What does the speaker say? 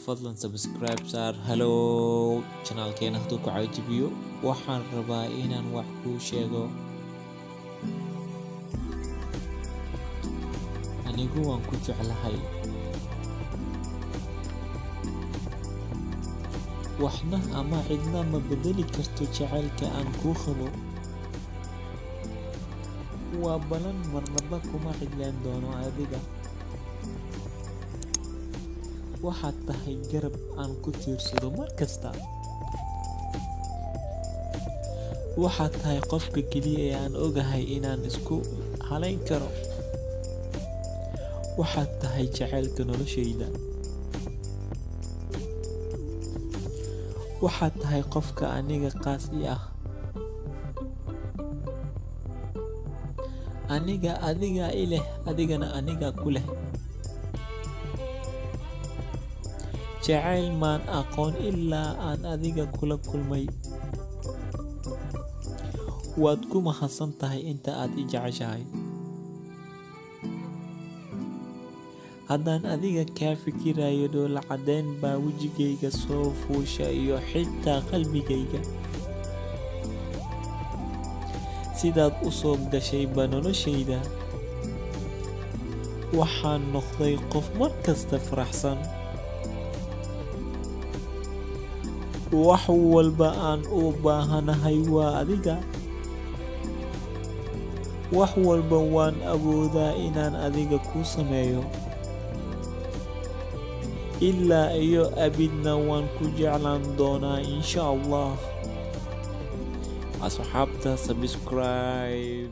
fadlan subscribe saar. Hello channelkeena hadduu ku caajibiyo waxaan rabaa inaan wax kuu sheego. anigu waan ku jeclahay waxna ama cidna ma bedeli karto jacaylka aan kuu qabo. waa balan marnaba kuma cidlaan doono adiga. waxaad tahay garab aan ku tiirsado mar kasta. waxaad tahay qofka keliya ee aan ogahay inaan isku halayn karo. waxaad tahay jacaylka noloshayda. waxaad tahay qofka aniga qaas ii ah. aniga adiga i leh, adigana aniga ku leh. jacayl maan aqoon ilaa aan adiga kula kulmay. waad ku mahadsan tahay inta aad i jeceshahay. haddaan adiga kaa fikirayo dhoola caddeyn baa wejigayga soo fuusha iyo xitaa qalbigayga. sidaad u soo gashayba noloshayda. waxaan noqday qof mar kasta faraxsan. wax walba aan u baahanahay waa adiga. wax walba waan awoodaa inaan adiga kuu sameeyo. ilaa iyo abidna waan ku jeclaan doonaa insha Allah. asxaabta subscribe.